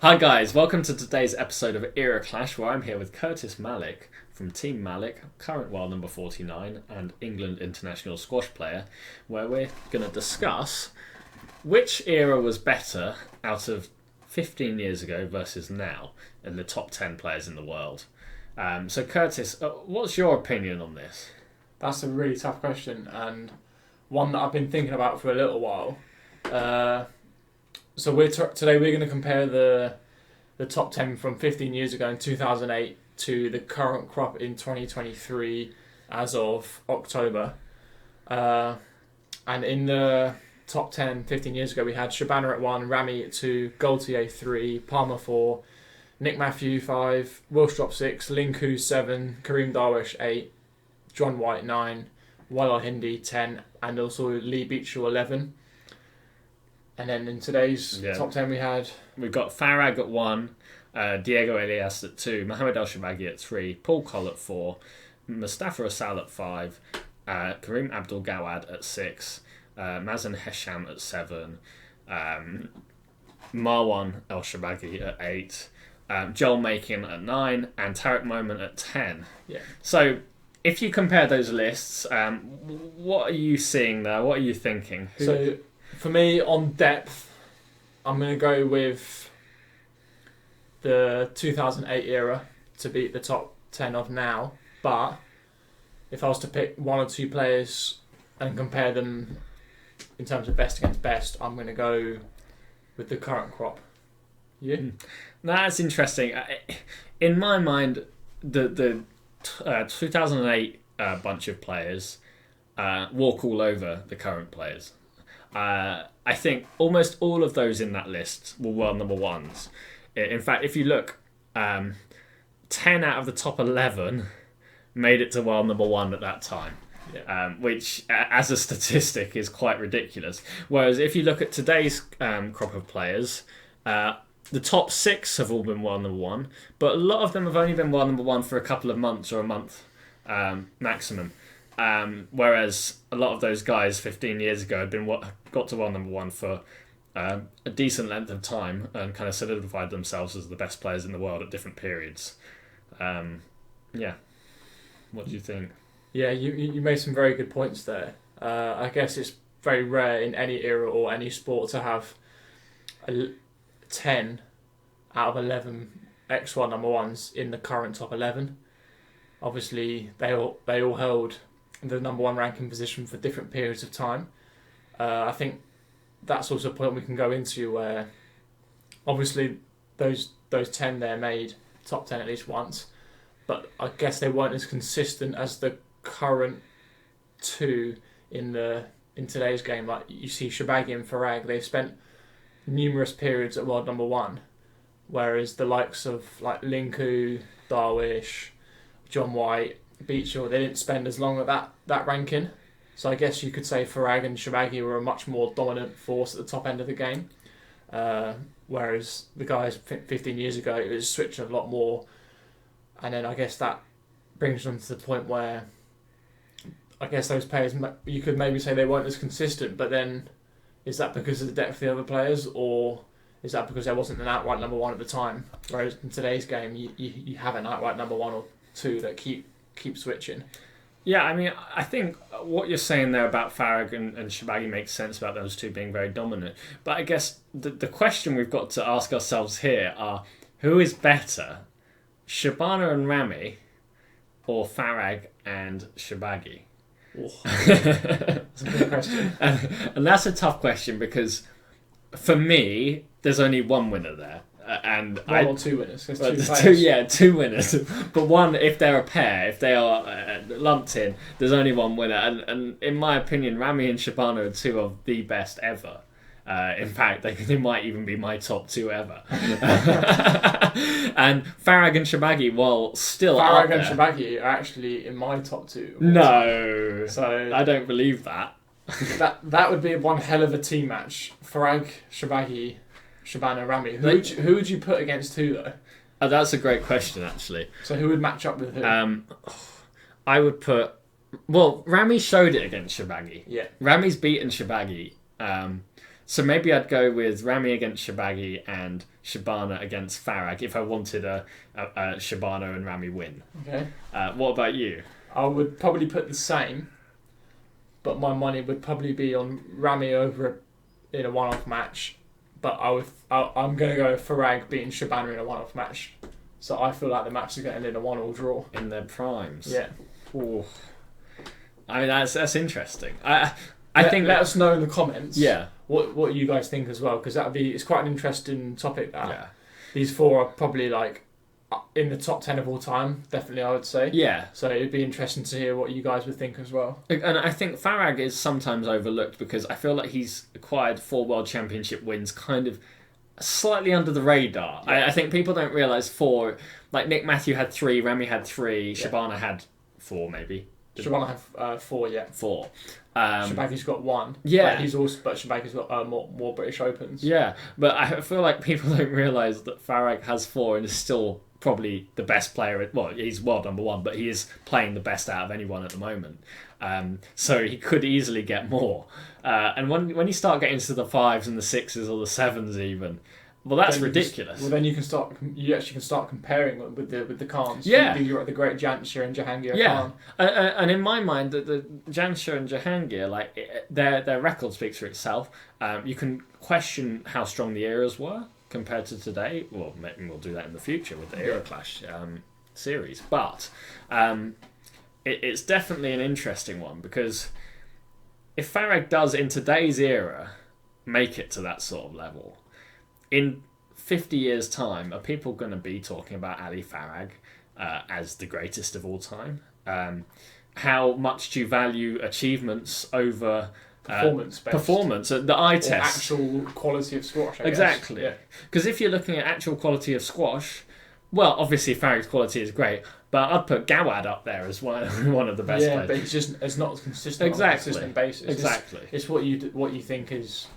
Hi guys, welcome to today's episode of Era Clash, where I'm here with Curtis Malik from Team Malik, current world number 49 and England international squash player, where we're going to discuss which era was better out of 15 years ago versus now in the top 10 players in the world. So Curtis, what's your opinion on this? That's a really tough question, and one that I've been thinking about for a little while. So today we're going to compare the top 10 from 15 years ago in 2008 to the current crop in 2023 as of October. And in the top 10 15 years ago, we had Shabana at 1, Rami at 2, Gaultier 3, Palmer 4, Nick Matthew 5, Willstrop 6, Linku 7, Kareem Darwish 8, John White 9, Walal Hindi 10, and also Lee Beecher 11. And then in today's top 10 we've got Farag at 1, Diego Elias at 2, Mohamed El Shabagi at 3, Paul Coll at 4, Mustafa Asal at 5, Kareem Abdul Gawad at 6, Mazen Hesham at 7, Marwan El Shabagi at 8, Joel Makin at 9, and Tariq Moment at 10. Yeah. So if you compare those lists, what are you seeing there? What are you thinking? So for me, on depth, I'm going to go with the 2008 era to beat the top 10 of now. But if I was to pick one or two players and compare them in terms of best against best, I'm going to go with the current crop. You? That's interesting. In my mind, the 2008 bunch of players walk all over the current players. I think almost all of those in that list were world number ones. In fact, if you look, 10 out of the top 11 made it to world number one at that time. Yeah. Which, as a statistic, is quite ridiculous. Whereas if you look at today's crop of players, the top 6 have all been world number one, but a lot of them have only been world number one for a couple of months or a month maximum. Whereas a lot of those guys 15 years ago had got to world number one for a decent length of time and kind of solidified themselves as the best players in the world at different periods. What do you think? Yeah, you made some very good points there. I guess it's very rare in any era or any sport to have 10 out of 11 X1 number ones in the current top 11. Obviously, they all held the number one ranking position for different periods of time. I think that's also a point we can go into where obviously those 10 there made top 10 at least once, but I guess they weren't as consistent as the current two in today's game. Like you see Shabagi and Farag, they've spent numerous periods at world number one, whereas the likes of like Linku, Darwish, John White, Beecher, they didn't spend as long at that ranking. So I guess you could say Farag and Shabagi were a much more dominant force at the top end of the game. Whereas the guys 15 years ago, it was switched a lot more. And then I guess that brings them to the point where I guess those players, you could maybe say they weren't as consistent, but then is that because of the depth of the other players, or is that because there wasn't an outright number one at the time? Whereas in today's game, you have an outright number one or two that keep switching. Yeah, I mean, I think what you're saying there about Farag and Shabagi makes sense about those two being very dominant. But I guess the question we've got to ask ourselves here are, who is better, Shabana and Rami, or Farag and Shabagi? Oh, that's a good question. And that's a tough question because, for me, there's only one winner there. One or two winners. Two winners. But one, if they're a pair, if they are lumped in, there's only one winner. And in my opinion, Rami and Shabana are two of the best ever. In fact, they might even be my top two ever. And Farag and Shabagi, while still Farag and Shabagi are actually in my top two. No, so I don't believe that. that would be one hell of a team match. Farag, Shabagi, Shabana, Rami. Who would you put against who though? Oh, that's a great question, actually. So who would match up with who? I would put. Well, Rami showed it against Shabagi. Yeah, Rami's beaten Shabagi. So maybe I'd go with Rami against Shabagi and Shabana against Farag if I wanted a Shabana and Rami win. Okay. What about you? I would probably put the same, but my money would probably be on Rami over in a one-off match. But I'm going to go Farag beating Shabana in a one-off match. So I feel like the match is going to end in a 1-1 draw. In their primes. Yeah. Ooh. I mean, that's interesting. I think let us know in the comments. Yeah. What you guys think as well, because it's quite an interesting topic. Yeah. These four are probably like in the top 10 of all time, definitely I would say. Yeah. So it'd be interesting to hear what you guys would think as well. And I think Farag is sometimes overlooked because I feel like he's acquired 4 World Championship wins kind of slightly under the radar. Yeah. I think people don't realise 4, like Nick Matthew had 3, Remy had 3, Shabana had 4 maybe. Shabana have 4, yeah. 4. Shabagi's got 1. Yeah. But Shabagi's got more British Opens. Yeah, but I feel like people don't realise that Farag has 4 and is still probably the best player. Well, he's world number 1, but he is playing the best out of anyone at the moment. So he could easily get more. And when you start getting to the 5s and the 6s or the 7s even, well, that's ridiculous. Then you actually can start comparing them with the Khans. Yeah. The great Jansher and Jahangir Yeah. Khan. And in my mind, the Jansher and Jahangir, like their record speaks for itself. You can question how strong the eras were compared to today. Well, maybe we'll do that in the future with the Era Clash series. But it's definitely an interesting one because if Farag does, in today's era, make it to that sort of level, in 50 years' time, are people going to be talking about Ali Farag as the greatest of all time? How much do you value achievements over performance, the eye test, actual quality of squash? Exactly. Because if you're looking at actual quality of squash, well, obviously Farag's quality is great, but I'd put Gawad up there as one of the best players. But it's not consistent on a consistent basis. Exactly. It's what you think is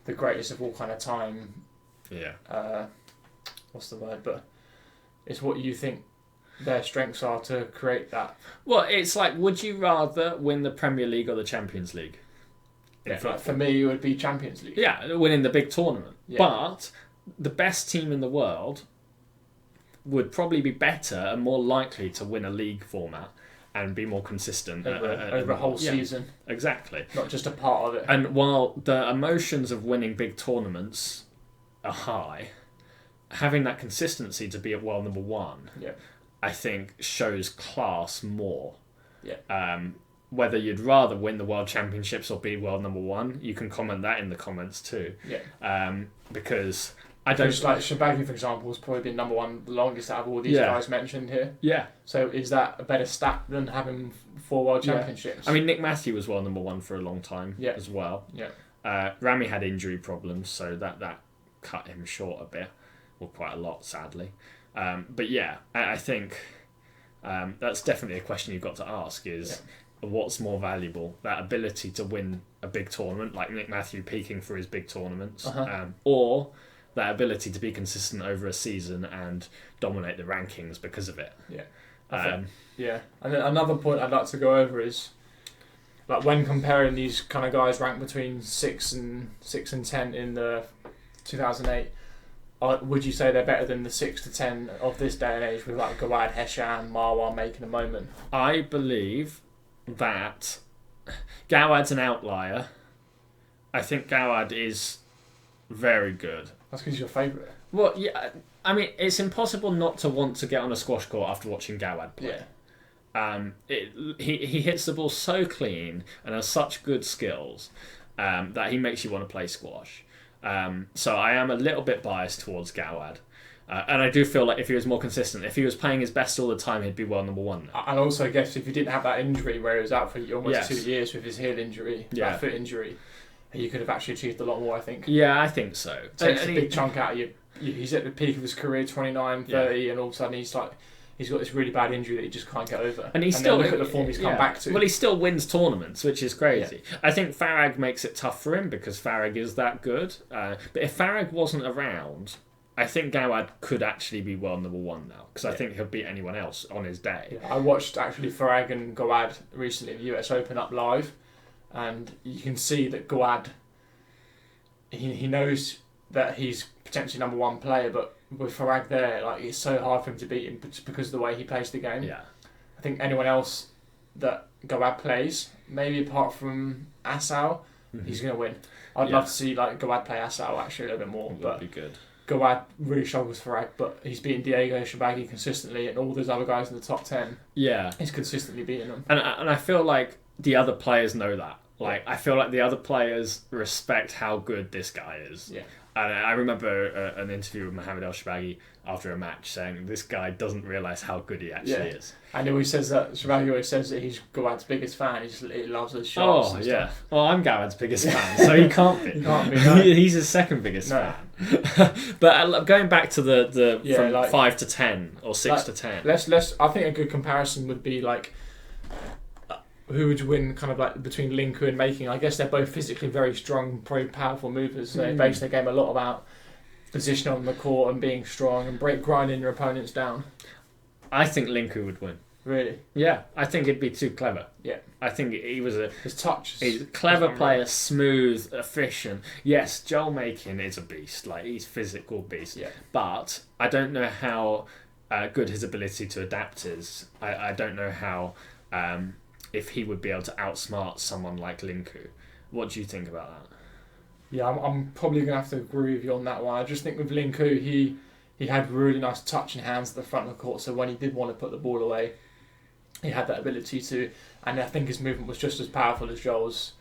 the greatest of all kind of time. Yeah. What's the word? But it's what you think their strengths are to create that. Well, it's like, would you rather win the Premier League or the Champions League? For me, it would be Champions League. Yeah, winning the big tournament. Yeah. But the best team in the world would probably be better and more likely to win a league format and be more consistent over a whole season. Exactly. Not just a part of it. And while the emotions of winning big tournaments are high, having that consistency to be at world number 1, I think shows class more. Yeah. Whether you'd rather win the World Championships or be world number 1, you can comment that in the comments too. Yeah. Because like Shabagi, for example, has probably been number 1 the longest out of all these guys mentioned here. Yeah. So is that a better stat than having 4 World Championships? I mean, Nick Matthew was world number 1 for a long time as well. Yeah. Rami had injury problems, so that cut him short a bit, or quite a lot, sadly. But yeah, I think that's definitely a question you've got to ask is what's more valuable, that ability to win a big tournament, like Nick Matthew peaking for his big tournaments, or that ability to be consistent over a season and dominate the rankings because of it. Yeah. And then another point I'd like to go over is, like, when comparing these kind of guys ranked between 6 and 10 in the 2008, would you say they're better than the 6 to 10 of this day and age with like Gawad, Heshan, Marwan making a moment? I believe that Gawad's an outlier. I think Gawad is very good. That's because he's your favourite. Well, yeah, I mean, it's impossible not to want to get on a squash court after watching Gawad play. He hits the ball so clean and has such good skills that he makes you want to play squash. So I am a little bit biased towards Gawad. And I do feel like if he was more consistent, if he was playing his best all the time, he'd be world number 1 now. And also, I guess, if he didn't have that injury where he was out for almost 2 years with his heel injury, that foot injury, he could have actually achieved a lot more, I think. Yeah, I think so. Takes a big chunk out of you. He's at the peak of his career, 29, 30, and all of a sudden he's got this really bad injury that he just can't get over. And still look at the form he's come back to. Well, he still wins tournaments, which is crazy. Yeah. I think Farag makes it tough for him because Farag is that good. But if Farag wasn't around, I think Gawad could actually be world number 1 now because I think he'll beat anyone else on his day. Yeah, I watched actually Farag and Gawad recently in the US Open up live, and you can see that Gawad he knows that he's potentially number one player, but with Farag there, like it's so hard for him to beat him just because of the way he plays the game. Yeah. I think anyone else that Gawad plays, maybe apart from Assau, he's going to win. I'd love to see like Gawad play Assau actually a little bit more, but be good. Gawad really struggles for Farag, but he's beating Diego Shabaghi consistently, and all those other guys in the top 10. Yeah, he's consistently beating them. And I feel like the other players know that. Like, I feel like the other players respect how good this guy is. Yeah. And I remember an interview with Mohamed El Shabaghi after a match saying this guy doesn't realise how good he actually is. And he always says that, Shabaghi always says that he's Gawad's biggest fan. He loves his shots. Oh, yeah. Well, I'm Gawad's biggest fan, so he can't be. He can't be, no. He's his second biggest fan. But going back to the from like, 5 to 10 or 6 to 10. Let's. I think a good comparison would be like, who would win kind of like between Linku and Making. I guess they're both physically very strong, very powerful movers. They base their game a lot about position on the court and being strong and grinding your opponents down. I think Linku would win. Really? Yeah, I think it'd be too clever. Yeah. I think he was his touch. He's a clever player, smooth, efficient. Yes, Joel Makin is a beast. Like, he's a physical beast. Yeah. But I don't know how good his ability to adapt is. I don't know how... if he would be able to outsmart someone like Linku. What do you think about that? Yeah, I'm probably going to have to agree with you on that one. I just think with Linku, he had really nice touch and hands at the front of the court, so when he did want to put the ball away, he had that ability to, and I think his movement was just as powerful as Joel's,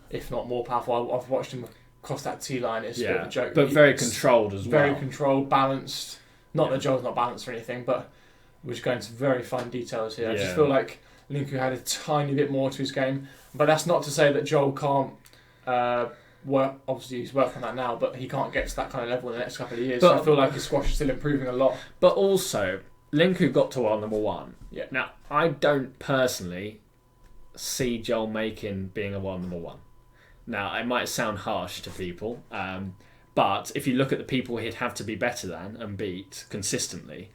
if not more powerful. I've watched him cross that T-line, it's a bit of a joke. But very controlled as well. Very controlled, balanced. Not that Joel's not balanced or anything, but we're just going into very fine details here. I just feel like Linku had a tiny bit more to his game, but that's not to say that Joel can't work. Obviously, he's working on that now, but he can't get to that kind of level in the next couple of years. But, so I feel like his squash is still improving a lot. But also, Linku got to our number one. Yeah. Now, I don't personally see Joel Makin being a world number one. Now, it might sound harsh to people, but if you look at the people he'd have to be better than and beat consistently,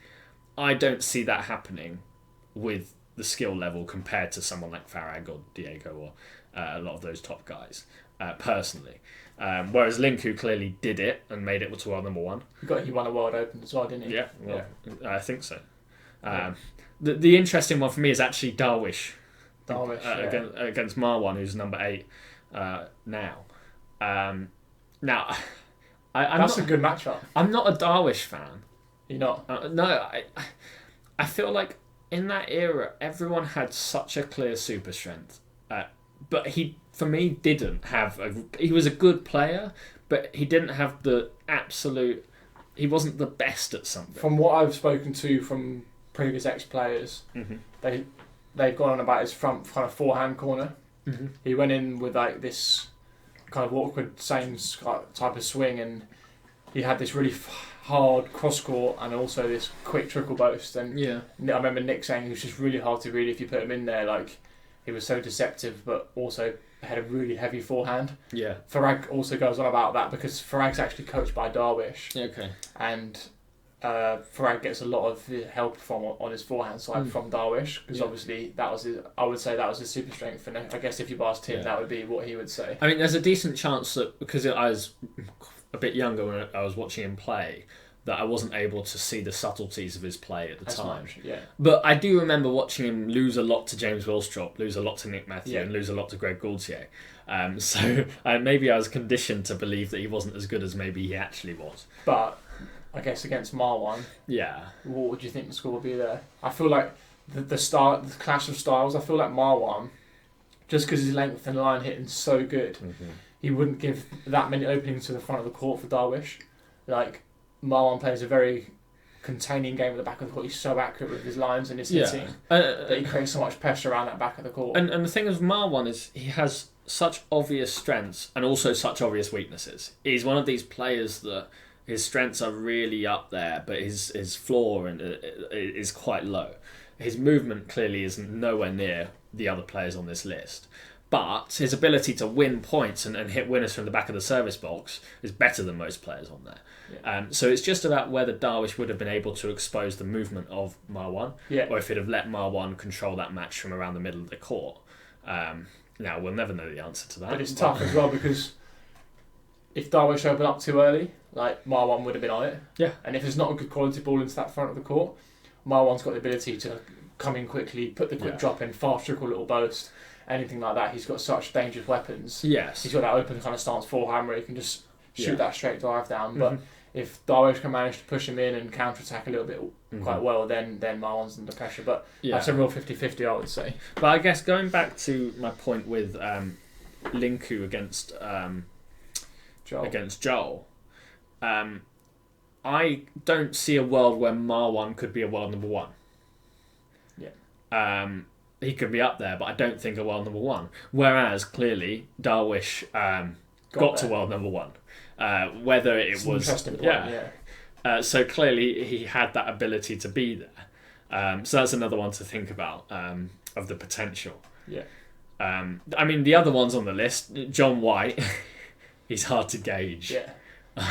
I don't see that happening with the skill level compared to someone like Farag or Diego or a lot of those top guys, personally. Whereas Linku clearly did it and made it to our number one. He won a World Open as well, didn't he? Yeah, well, I think so. The interesting one for me is actually Darwish. Against Marwan, who's number 8 now. That's a good matchup. I'm not a Darwish fan. You're not? No, I feel like in that era, everyone had such a clear super strength. But he, for me, didn't have... He was a good player, but he didn't have the absolute... He wasn't the best at something. From what I've spoken to from previous ex-players, they've gone on about his front kind of forehand corner. He went in with like this kind of awkward same type of swing, and he had this really hard cross court and also this quick trickle boast. And I remember Nick saying he was just really hard to read if you put him in there. Like, he was so deceptive, but also had a really heavy forehand. Yeah. Farag also goes on about that because Farag's actually coached by Darwish. Okay. And Farag gets a lot of help on his forehand side from Darwish because obviously that was his, I would say that was his super strength, and I guess if you asked him that would be what he would say. I mean, there's a decent chance that because I was a bit younger when I was watching him play, that I wasn't able to see the subtleties of his play at the time. But I do remember watching him lose a lot to James Willstrop, lose a lot to Nick Matthew, and lose a lot to Greg Gaultier. So maybe I was conditioned to believe that he wasn't as good as maybe he actually was. But I guess against Marwan, what would you think the score would be there? I feel like the clash of styles, I feel like Marwan, just because his length and line hitting so good, he wouldn't give that many openings to the front of the court for Darwish. Like, Marwan plays a very containing game at the back of the court. He's so accurate with his lines and his hitting that he creates so much pressure around that back of the court. And the thing with Marwan is he has such obvious strengths and also such obvious weaknesses. He's one of these players that his strengths are really up there, but his floor is quite low. His movement clearly isn't nowhere near the other players on this list. But his ability to win points and hit winners from the back of the service box is better than most players on there. So it's just about whether Darwish would have been able to expose the movement of Marwan, or if he'd have let Marwan control that match from around the middle of the court. Now, we'll never know the answer to that. But it's tough as well because if Darwish opened up too early, like Marwan would have been on it. Yeah. And if there's not a good quality ball into that front of the court, Marwan's got the ability to come in quickly, put the quick drop in, fast trickle little boast, anything like that. He's got such dangerous weapons. Yes. He's got that open kind of stance forehand where he can just shoot that straight drive down. But if Darwish can manage to push him in and counter-attack a little bit quite well, then Marwan's under pressure. But that's a real 50-50, I would say. But I guess going back to my point with Linku against Joel, I don't see a world where Marwan could be a world number one. Yeah. He could be up there, but I don't think a world number one. Whereas clearly Darwish got to world number one. Whether it was interesting point, so clearly he had that ability to be there. So that's another one to think about of the potential. Yeah. I mean, the other ones on the list, John White, he's hard to gauge. Yeah.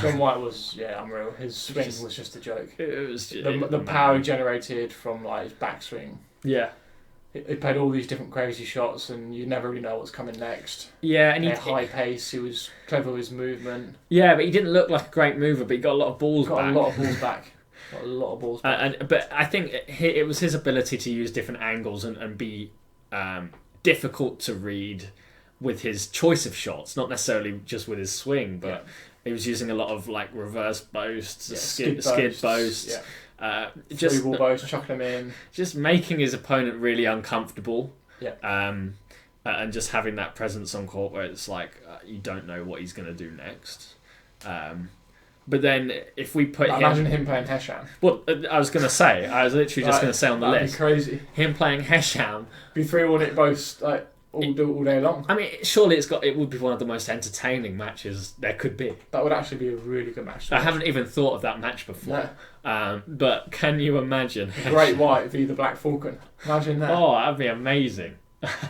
John White was unreal. His swing was just a joke. It was the power he generated from like his backswing. Yeah. He played all these different crazy shots, and you never really know what's coming next. Yeah, and high pace. He was clever with his movement. Yeah, but he didn't look like a great mover, but he got a lot of balls back. Got a lot of balls back. But I think it was his ability to use different angles and be difficult to read with his choice of shots, not necessarily just with his swing, but he was using a lot of like reverse boasts, skid boasts. Just ball boast, chuck them in, just making his opponent really uncomfortable. Yeah. And just having that presence on court where it's like you don't know what he's going to do next. But then if we put imagine him playing Hesham. Well, I was literally just going to say on the list. That'd be crazy. Him playing Hesham. Be 3-1 it both like all day long. I mean, surely it would be one of the most entertaining matches there could be. That would actually be a really good match. I haven't even thought of that match before. No. But can you imagine? The Great White v the Black Falcon. Imagine that. Oh, that'd be amazing.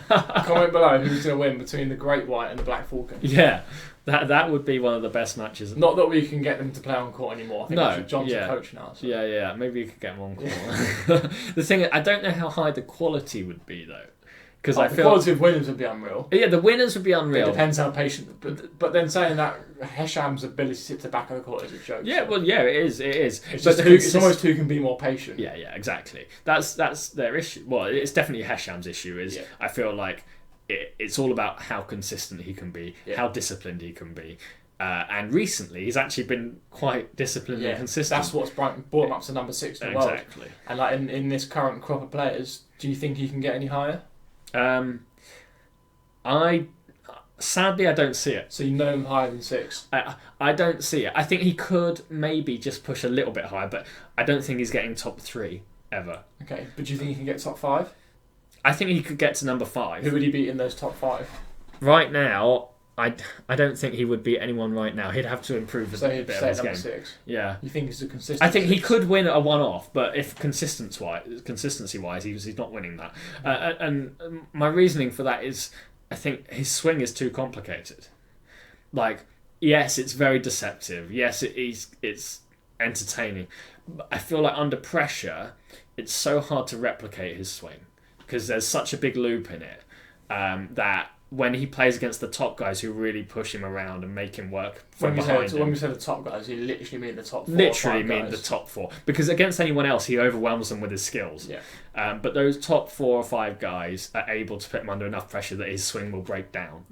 Comment below who's going to win between the Great White and the Black Falcon. Yeah, that would be one of the best matches. Not that we can get them to play on court anymore. I think John's a coach now. So. Yeah. Maybe you could get them on court. The thing is, I don't know how high the quality would be though. Because I feel the quality of winners would be unreal. Yeah, the winners would be unreal. It depends how patient. But then saying that Hesham's ability to sit to the back of the court is a joke. Yeah, well, yeah, it is. It's almost who can be more patient. Yeah, exactly. That's their issue. Well, it's definitely Hesham's issue. I feel like it's all about how consistent he can be, how disciplined he can be. And recently, he's actually been quite disciplined and consistent. That's what's brought him up to number 6 in the world. Exactly. And like in this current crop of players, do you think he can get any higher? Sadly, I don't see it. So you know him higher than 6? I don't see it. I think he could maybe just push a little bit higher, but I don't think he's getting top 3 ever. Okay, but do you think he can get top 5? I think he could get to number 5. Who would he beat in those top 5? Right now, I don't think he would beat anyone right now. He'd have to improve a bit of his game. 6. Yeah. You think he's a consistent? I think he could win a one-off, but if consistency-wise, he's not winning that. And my reasoning for that is, I think his swing is too complicated. Like, yes, it's very deceptive. Yes, it's entertaining. But I feel like under pressure, it's so hard to replicate his swing because there's such a big loop in it that when he plays against the top guys who really push him around and make him work from behind him. When we say the top guys, you literally mean the top 4 Literally mean the top 4. Because against anyone else, he overwhelms them with his skills. Yeah. But those top 4 or 5 guys are able to put him under enough pressure that his swing will break down.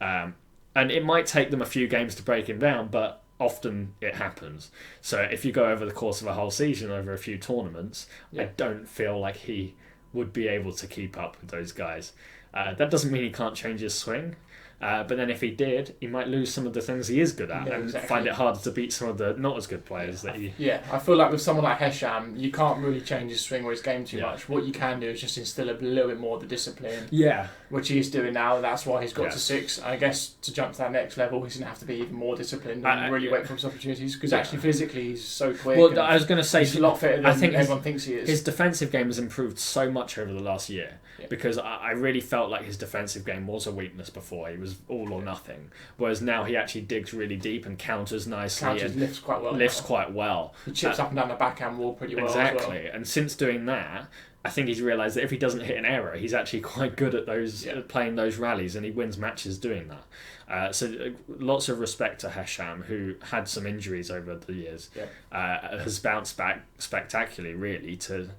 Yeah. And it might take them a few games to break him down, but often it happens. So if you go over the course of a whole season, over a few tournaments, I don't feel like he would be able to keep up with those guys. That doesn't mean he can't change his swing, but then if he did, he might lose some of the things he is good at and find it harder to beat some of the not as good players. I feel like with someone like Hesham, you can't really change his swing or his game too much. What you can do is just instill a little bit more of the discipline. Yeah. Which he's doing now. That's why he's got to 6. I guess to jump to that next level, he's going to have to be even more disciplined and really wait for his opportunities because actually physically he's so quick. Well, I was going to say he's a lot fitter than everyone thinks he is. His defensive game has improved so much over the last year because I really felt like his defensive game was a weakness before. He was all or nothing, whereas now he actually digs really deep and counters nicely and lifts quite well. Quite well. He chips up and down the backhand wall pretty well. Exactly, as well. And since doing that, I think he's realised that if he doesn't hit an error, he's actually quite good at those playing those rallies, and he wins matches doing that. So lots of respect to Hesham, who had some injuries over the years, has bounced back spectacularly, really, to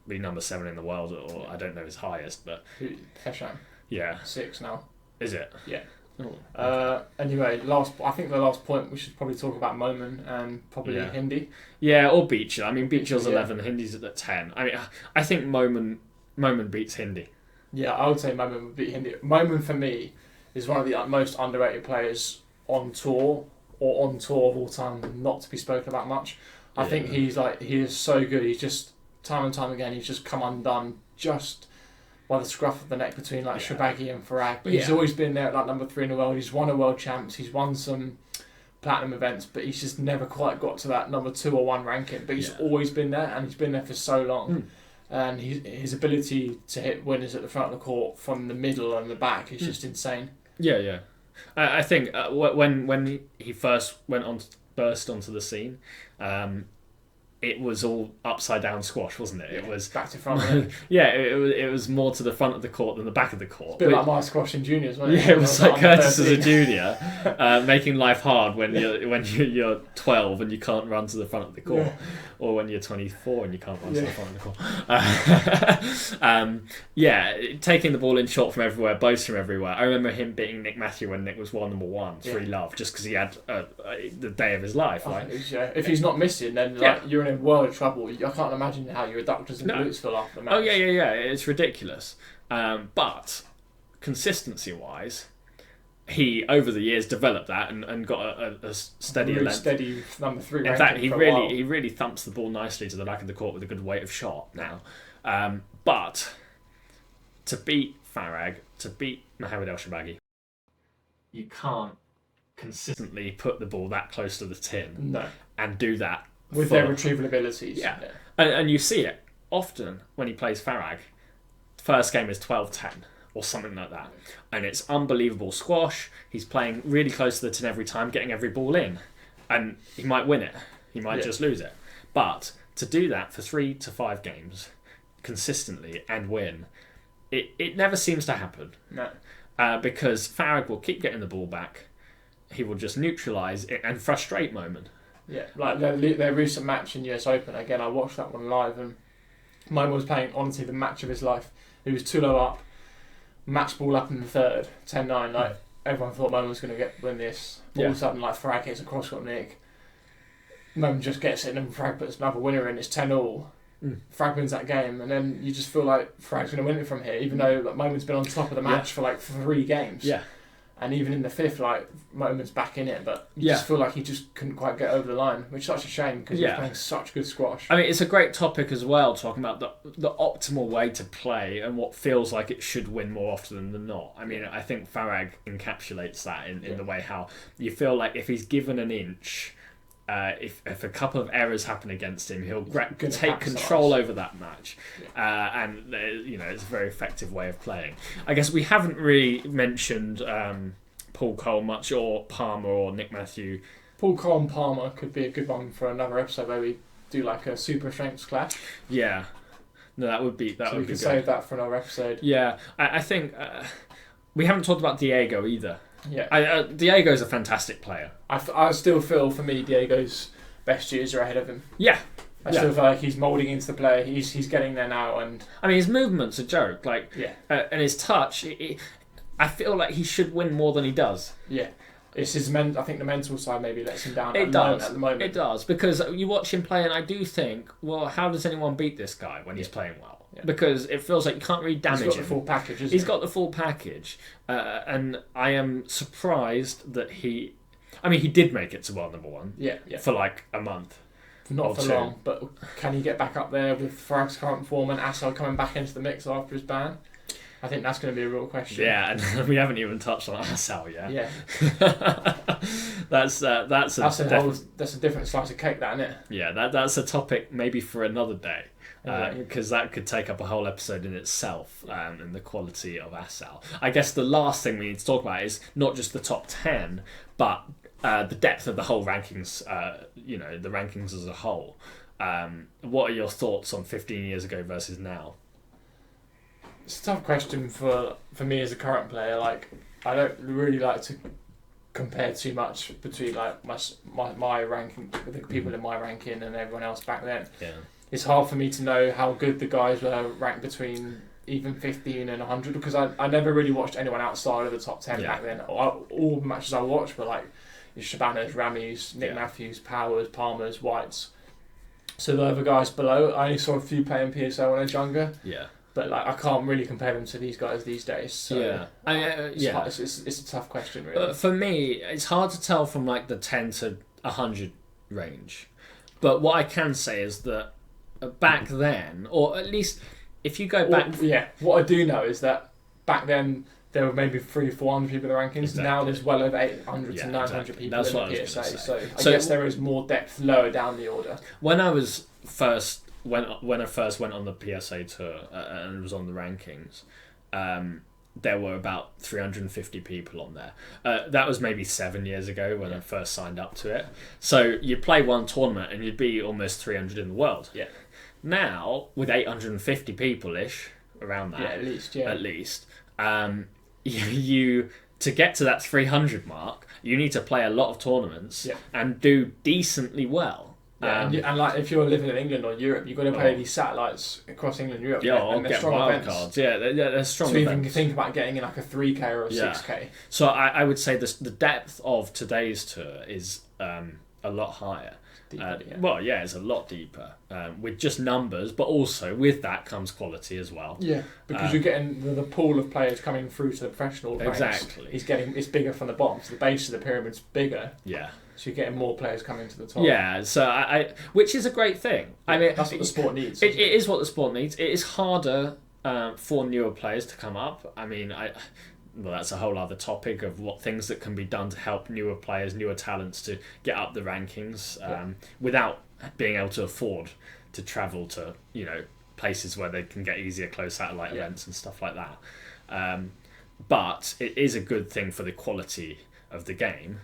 be number 7 in the world, or I don't know his highest, but Hesham. Yeah, 6 now. Is it? Yeah. Oh. Anyway, I think the last point we should probably talk about Momin and probably Hindi. Yeah, or Beecher. I mean, Beecher's 11, Hindi's at 10. I mean, I think Momin beats Hindi. Yeah, I would say Momin would beat Hindi. Momin, for me, is one of the most underrated players on tour or on tour of all time, not to be spoken about much. I think he is so good. He's just, time and time again, he's just come undone just by the scruff of the neck between Shorbagy and Farag. But he's always been there at number 3 in the world. He's won a world champs. He's won some platinum events, but he's just never quite got to that number 2 or 1 ranking. But he's always been there, and he's been there for so long. And his ability to hit winners at the front of the court from the middle and the back is just insane. Yeah. I think when he first burst onto the scene, it was all upside down squash, wasn't it? It was back to front. It was more to the front of the court than the back of the court. It's a bit like my squash in juniors, wasn't it? Yeah, it was like Curtis as a junior, making life hard when you're 12 and you can't run to the front of the court, or when you're 24 and you can't run to the front of the court. Taking the ball in short from everywhere, boasts from everywhere. I remember him beating Nick Matthew when Nick was world number 1, 3-love, just because he had the day of his life. Right? If he's not missing, then you're in world of trouble. I can't imagine how your adductors and glutes feel after the match. Oh yeah. It's ridiculous. But consistency-wise, he over the years developed that and got a steady really length. Steady number 3. In fact, he really thumps the ball nicely to the back of the court with a good weight of shot now. But to beat Farag, to beat Mohamed El Shorbagy, you can't consistently put the ball that close to the tin and do that with their retrieval abilities. Yeah. And you see it often when he plays Farag. First game is 12-10 or something like that. And it's unbelievable squash. He's playing really close to the tin every time, getting every ball in. And he might win it. He might just lose it. But to do that for 3 to 5 games consistently and win, it never seems to happen. No. Because Farag will keep getting the ball back. He will just neutralise it and frustrate Momin. Yeah, like their recent match in US Open, again, I watched that one live, and Momin was playing, honestly, the match of his life. He was 2-0 up, match ball up in the third, 10-9, like, everyone thought Momin was going to win this. All of a sudden, like, Farag hits a cross-court nick, Momin just gets it, and then Farag puts another winner in, it's 10-all. Farag wins that game, and then you just feel like Farag's going to win it from here, even though Momin's been on top of the match for like 3 games. Yeah. And even in the 5th, like, Momin's back in it, but you just feel like he just couldn't quite get over the line, which is such a shame because he was playing such good squash. I mean, it's a great topic as well, talking about the optimal way to play and what feels like it should win more often than not. I mean, I think Farag encapsulates that in the way how you feel like if he's given an inch, if a couple of errors happen against him, he'll take control over that match, and it's a very effective way of playing. I guess we haven't really mentioned Paul Cole much, or Palmer, or Nick Matthew. Paul Cole and Palmer could be a good one for another episode where we do like a super strengths clash. Yeah, no, that would be we can save that for another episode. Yeah, I think we haven't talked about Diego either. Yeah, Diego's a fantastic player. I still feel, for me, Diego's best years are ahead of him. Yeah. I still feel like he's moulding into the player. He's getting there now, and I mean, his movement's a joke. And his touch. I feel like he should win more than he does. Yeah. It's his I think the mental side maybe lets him down. At the moment. It does, because you watch him play, and I do think, well, how does anyone beat this guy when he's playing well? Yeah. Because it feels like you can't really damage him. He's got the full package, isn't he? He's got the full package. And I am surprised that he did make it to world number 1. Yeah. For like a month. Not for long, but can he get back up there with Farag's current form and Assel coming back into the mix after his ban? I think that's going to be a real question. Yeah, and we haven't even touched on Assel yet. Yeah. That's a different slice of cake, that, isn't it? Yeah, that's a topic maybe for another day. Because that could take up a whole episode in itself, and the quality of Assel. I guess the last thing we need to talk about is not just the top 10, but the depth of the whole rankings, the rankings as a whole. What are your thoughts on 15 years ago versus now? It's a tough question for me as a current player. Like, I don't really like to compare too much between like my ranking, the people in my ranking, and everyone else back then. Yeah. It's hard for me to know how good the guys were ranked between even 15 and 100 because I never really watched anyone outside of the top 10 back then. All the matches I watched were like Shabanas, Ramis, Nick Matthews, Powers, Palmers, Whites. So the other guys below, I only saw a few play in PSL when I was younger. Yeah. But like I can't really compare them to these guys these days. So it's a tough question, really. For me, it's hard to tell from like the 10 to 100 range. But what I can say is that back then, or at least if you go back... what I do know is that back then there were maybe 300-400 people in the rankings. Exactly. Now there's well over 800 to 900 people in the PSA. So I guess there is more depth lower down the order. When I was first... When I first went on the PSA tour and was on the rankings, there were about 350 people on there. That was maybe 7 years ago when I first signed up to it. So you'd play one tournament and you'd be almost 300 in the world. Yeah. Now, with 850 people-ish, around that, at least, you to get to that 300 mark, you need to play a lot of tournaments and do decently well. Yeah, and like if you're living in England or Europe, you've got to play these satellites across England and Europe. Yeah, or and get strong wild events. cards. Yeah, they're strong so events. even think about getting in like a 3K or a 6K. So I would say the depth of today's tour is a lot higher. Deeper, it's a lot deeper with just numbers, but also with that comes quality as well. Yeah, because you're getting the pool of players coming through to the professional ranks. Exactly. It's bigger from the bottom, so the base of the pyramid's bigger. Yeah. So you're getting more players coming to the top. Yeah, so I which is a great thing. I mean, that's what the sport needs. It is what the sport needs. It is harder for newer players to come up. I mean, well, that's a whole other topic of what things that can be done to help newer players, newer talents to get up the rankings without being able to afford to travel to places where they can get easier closed satellite events and stuff like that. But it is a good thing for the quality of the game.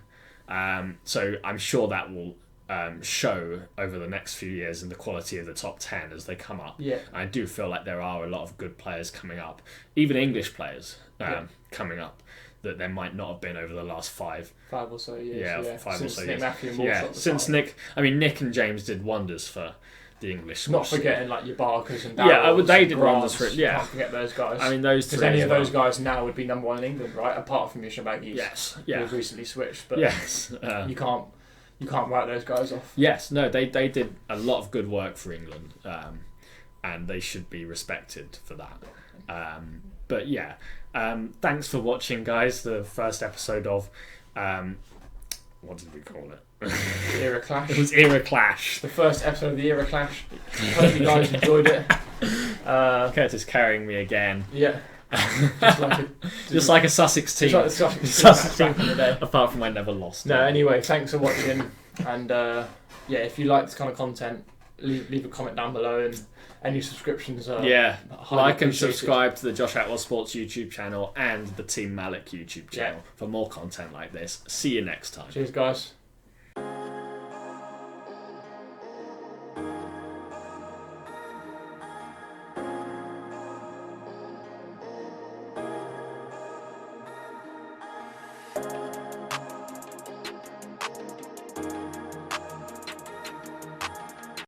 So I'm sure that will show over the next few years in the quality of the top 10 as they come up. Yeah. I do feel like there are a lot of good players coming up, even English players coming up that there might not have been over the last 5 or so years. Yeah, 5 since or so Nick years. Matthew and Yeah, since Nick. I mean, Nick and James did wonders for the English squad. Not forgetting like your Barkers and Darrells. They did Grants, wonders for it. Yeah, can't forget those guys. I mean, those three. Because any of those guys now would be number 1 in England, right? Apart from your Shabagis. Yes. Who Yeah. have recently switched, but yes. You can't write those guys off. Yes. No. They did a lot of good work for England, and they should be respected for that. But yeah. Thanks for watching, guys. The first episode of what did we call it? Era Clash. It was Era Clash. The first episode of the Era Clash. Hope you guys enjoyed it. Curtis carrying me again. Yeah. Just like a Sussex team. Just like the Sussex team back in the day. Apart from I never lost. No, anyway, thanks for watching. And if you like this kind of content, leave a comment down below, and any subscriptions are like and subscribe to the Josh Attwell Sports YouTube channel and the Team Malik YouTube channel for more content like this. See you next time. Cheers, guys.